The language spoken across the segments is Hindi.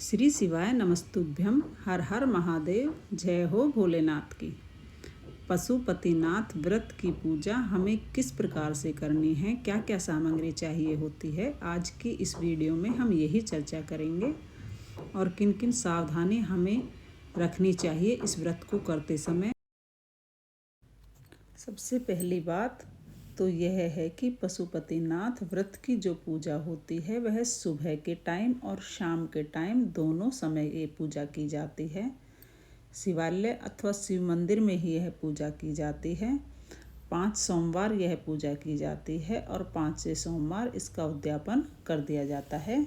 श्री शिवाय नमस्तुभ्यम। हर हर महादेव। जय हो भोलेनाथ की। पशुपतिनाथ व्रत की पूजा हमें किस प्रकार से करनी है, क्या क्या सामग्री चाहिए होती है, आज की इस वीडियो में हम यही चर्चा करेंगे। और किन किन सावधानी हमें रखनी चाहिए इस व्रत को करते समय। सबसे पहली बात तो यह है कि पशुपतिनाथ व्रत की जो पूजा होती है वह सुबह के टाइम और शाम के टाइम दोनों समय ये पूजा की जाती है। शिवालय अथवा शिव मंदिर में ही यह पूजा की जाती है। 5 सोमवार यह पूजा की जाती है और 5 सोमवार इसका उद्यापन कर दिया जाता है।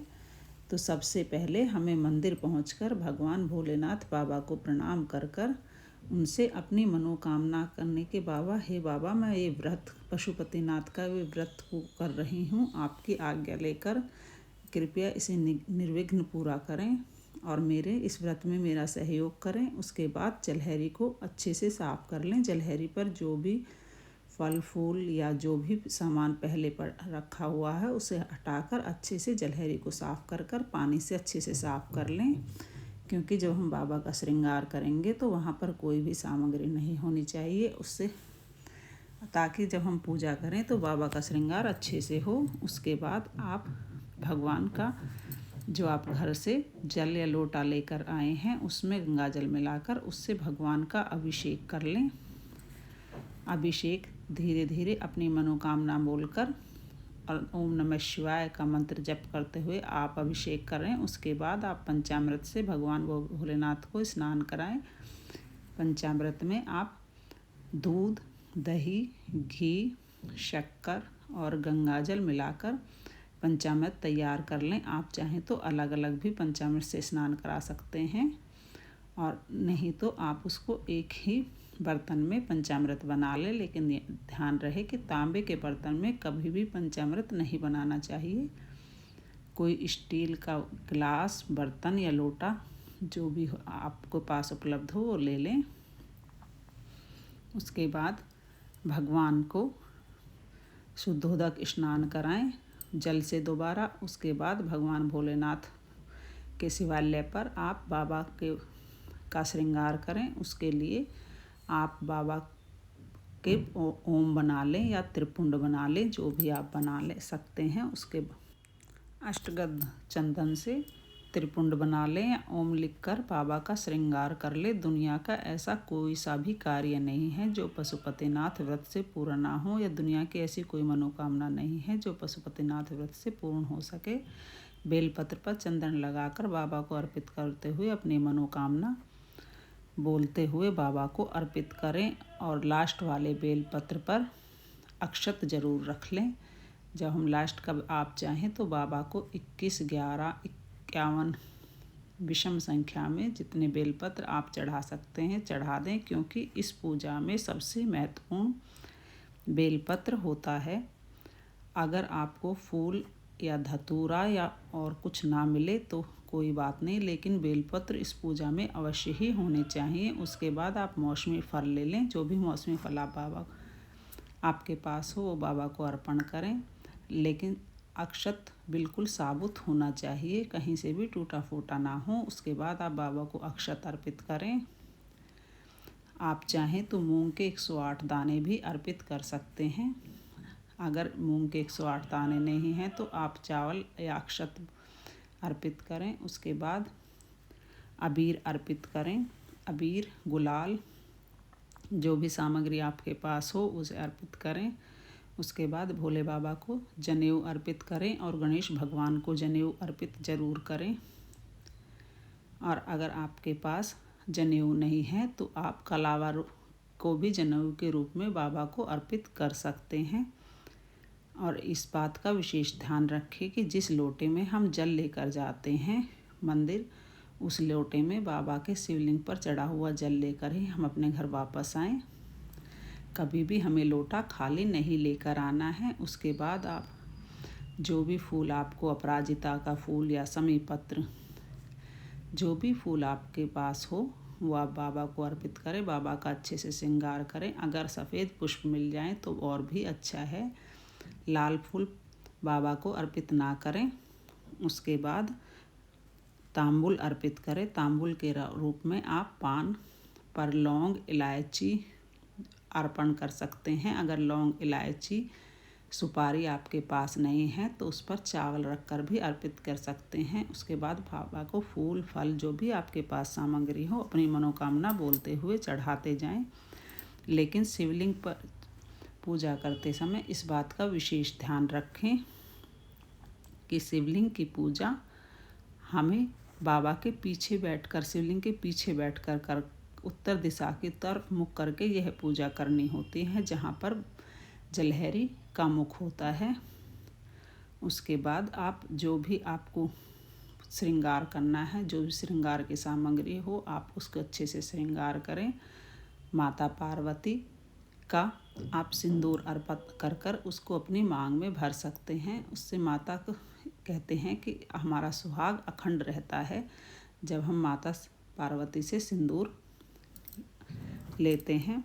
तो सबसे पहले हमें मंदिर पहुंचकर भगवान भोलेनाथ बाबा को प्रणाम कर उनसे अपनी मनोकामना करने के, बाबा हे बाबा, मैं ये व्रत पशुपतिनाथ का ये व्रत को कर रही हूँ, आपकी आज्ञा लेकर कृपया इसे निर्विघ्न पूरा करें और मेरे इस व्रत में मेरा सहयोग करें। उसके बाद जलहरी को अच्छे से साफ़ कर लें। जलहरी पर जो भी फल फूल या जो भी सामान पहले पर रखा हुआ है उसे हटाकर अच्छे से जलहरी को साफ़ कर पानी से अच्छे से साफ़ कर लें, क्योंकि जब हम बाबा का श्रृंगार करेंगे तो वहाँ पर कोई भी सामग्री नहीं होनी चाहिए उससे, ताकि जब हम पूजा करें तो बाबा का श्रृंगार अच्छे से हो। उसके बाद आप भगवान का जो आप घर से जल या लोटा लेकर आए हैं उसमें गंगा जल मिलाकर उससे भगवान का अभिषेक कर लें। अभिषेक धीरे धीरे अपनी मनोकामना बोलकर और ओम नमः शिवाय का मंत्र जप करते हुए आप अभिषेक करें। उसके बाद आप पंचामृत से भगवान भोलेनाथ को स्नान कराएं। पंचामृत में आप दूध, दही, घी, शक्कर और गंगाजल मिलाकर पंचामृत तैयार कर लें। आप चाहें तो अलग अलग भी पंचामृत से स्नान करा सकते हैं, और नहीं तो आप उसको एक ही बर्तन में पंचामृत बना लें। लेकिन ध्यान रहे कि तांबे के बर्तन में कभी भी पंचामृत नहीं बनाना चाहिए। कोई स्टील का गिलास, बर्तन या लोटा जो भी आपको पास उपलब्ध हो वो ले लें। उसके बाद भगवान को शुद्धोदक स्नान कराएं जल से दोबारा। उसके बाद भगवान भोलेनाथ के शिवालय पर आप बाबा का श्रृंगार करें। उसके लिए आप बाबा के ओम बना लें या त्रिपुंड बना लें, जो भी आप बना ले सकते हैं। उसके अष्टगंध चंदन से त्रिपुंड बना लें या ओम लिखकर बाबा का श्रृंगार कर ले। दुनिया का ऐसा कोई सा भी कार्य नहीं है जो पशुपतिनाथ व्रत से पूर्ण ना हो, या दुनिया की ऐसी कोई मनोकामना नहीं है जो पशुपतिनाथ व्रत से पूर्ण हो सके। बेलपत्र पर चंदन लगाकर बाबा को अर्पित करते हुए अपनी मनोकामना बोलते हुए बाबा को अर्पित करें, और लास्ट वाले बेलपत्र पर अक्षत जरूर रख लें। जब हम लास्ट का आप चाहें तो बाबा को 21, 11, 51 विषम संख्या में जितने बेलपत्र आप चढ़ा सकते हैं चढ़ा दें, क्योंकि इस पूजा में सबसे महत्वपूर्ण बेलपत्र होता है। अगर आपको फूल या धतूरा या और कुछ ना मिले तो कोई बात नहीं, लेकिन बेलपत्र इस पूजा में अवश्य ही होने चाहिए। उसके बाद आप मौसमी फल ले लें। जो भी मौसमी फल आप बाबा आपके पास हो वो बाबा को अर्पण करें, लेकिन अक्षत बिल्कुल साबुत होना चाहिए, कहीं से भी टूटा फूटा ना हो। उसके बाद आप बाबा को अक्षत अर्पित करें। आप चाहें तो मूंग के 108 दाने भी अर्पित कर सकते हैं। अगर मूंग के 108 दाने नहीं हैं तो आप चावल या अक्षत अर्पित करें। उसके बाद अबीर अर्पित करें। अबीर, गुलाल, जो भी सामग्री आपके पास हो उसे अर्पित करें। उसके बाद भोले बाबा को जनेऊ अर्पित करें और गणेश भगवान को जनेऊ अर्पित ज़रूर करें। और अगर आपके पास जनेऊ नहीं है तो आप कलावा को भी जनेऊ के रूप में बाबा को अर्पित कर सकते हैं। और इस बात का विशेष ध्यान रखें कि जिस लोटे में हम जल लेकर जाते हैं मंदिर, उस लोटे में बाबा के शिवलिंग पर चढ़ा हुआ जल लेकर ही हम अपने घर वापस आएं। कभी भी हमें लोटा खाली नहीं लेकर आना है। उसके बाद आप जो भी फूल आपको, अपराजिता का फूल या समी पत्र, जो भी फूल आपके पास हो वो आप बाबा को अर्पित करें। बाबा का अच्छे से श्रृंगार करें। अगर सफ़ेद पुष्प मिल जाएं तो और भी अच्छा है। लाल फूल बाबा को अर्पित ना करें। उसके बाद तांबुल अर्पित करें। तांबुल के रूप में आप पान पर लौंग इलायची अर्पण कर सकते हैं। अगर लौंग इलायची सुपारी आपके पास नहीं है तो उस पर चावल रखकर भी अर्पित कर सकते हैं। उसके बाद बाबा को फूल फल जो भी आपके पास सामग्री हो अपनी मनोकामना बोलते हुए चढ़ाते जाएं। लेकिन शिवलिंग पर पूजा करते समय इस बात का विशेष ध्यान रखें कि शिवलिंग की पूजा हमें बाबा के पीछे बैठकर, शिवलिंग के पीछे बैठकर कर उत्तर दिशा की तरफ मुख करके यह पूजा करनी होती है, जहाँ पर जलहरी का मुख होता है। उसके बाद आप जो भी आपको श्रृंगार करना है, जो भी श्रृंगार की सामग्री हो, आप उसको अच्छे से श्रृंगार करें। माता पार्वती का आप सिंदूर अर्पित कर कर उसको अपनी मांग में भर सकते हैं। उससे माता को कहते हैं कि हमारा सुहाग अखंड रहता है जब हम माता पार्वती से सिंदूर लेते हैं।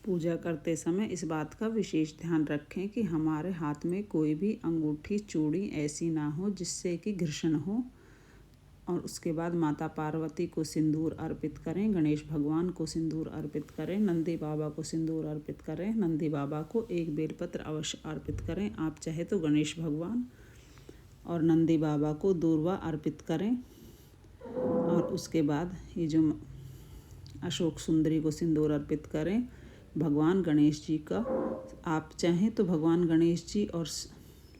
पूजा करते समय इस बात का विशेष ध्यान रखें कि हमारे हाथ में कोई भी अंगूठी चूड़ी ऐसी ना हो जिससे कि घर्षण हो। और उसके बाद माता पार्वती को सिंदूर अर्पित करें, गणेश भगवान को सिंदूर अर्पित करें, नंदी बाबा को सिंदूर अर्पित करें। नंदी बाबा को एक बेलपत्र अवश्य अर्पित करें। आप चाहे तो गणेश भगवान और नंदी बाबा को दूर्वा अर्पित करें। और उसके बाद ये जो अशोक सुंदरी को सिंदूर अर्पित करें। भगवान गणेश जी का आप चाहें तो भगवान गणेश जी और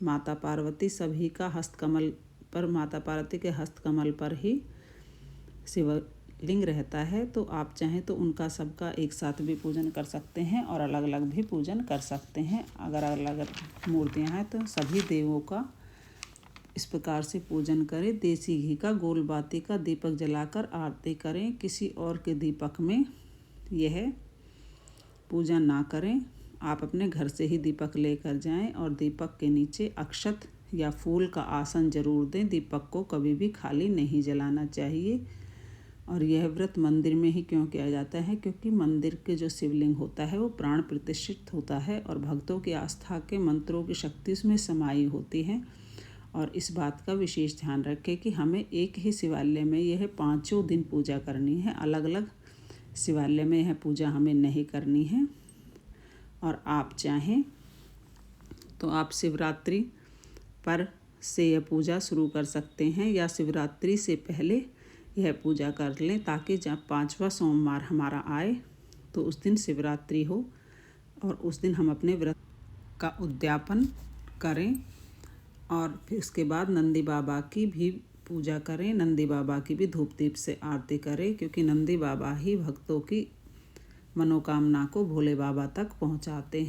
माता पार्वती सभी का हस्तकमल पर, माता पार्वती के हस्तकमल पर ही शिवलिंग रहता है, तो आप चाहें तो उनका सबका एक साथ भी पूजन कर सकते हैं और अलग अलग भी पूजन कर सकते हैं। अगर अलग अलग मूर्तियां हैं तो सभी देवों का इस प्रकार से पूजन करें। देसी घी का गोल बाती का दीपक जलाकर आरती करें। किसी और के दीपक में यह पूजा ना करें। आप अपने घर से ही दीपक लेकर जाएं और दीपक के नीचे अक्षत या फूल का आसन जरूर दें। दीपक को कभी भी खाली नहीं जलाना चाहिए। और यह व्रत मंदिर में ही क्यों किया जाता है? क्योंकि मंदिर के जो शिवलिंग होता है वो प्राण प्रतिष्ठित होता है और भक्तों की आस्था के मंत्रों की शक्ति उसमें समाई होती है। और इस बात का विशेष ध्यान रखें कि हमें एक ही शिवालय में यह 5 दिन पूजा करनी है। अलग अलग शिवालय में यह पूजा हमें नहीं करनी है। और आप चाहें तो आप शिवरात्रि पर से यह पूजा शुरू कर सकते हैं या शिवरात्रि से पहले यह पूजा कर लें, ताकि जब 5वां सोमवार हमारा आए तो उस दिन शिवरात्रि हो और उस दिन हम अपने व्रत का उद्यापन करें। और फिर उसके बाद नंदी बाबा की भी पूजा करें, नंदी बाबा की भी धूप दीप से आरती करें, क्योंकि नंदी बाबा ही भक्तों की मनोकामना को भोले बाबा तक पहुंचाते हैं।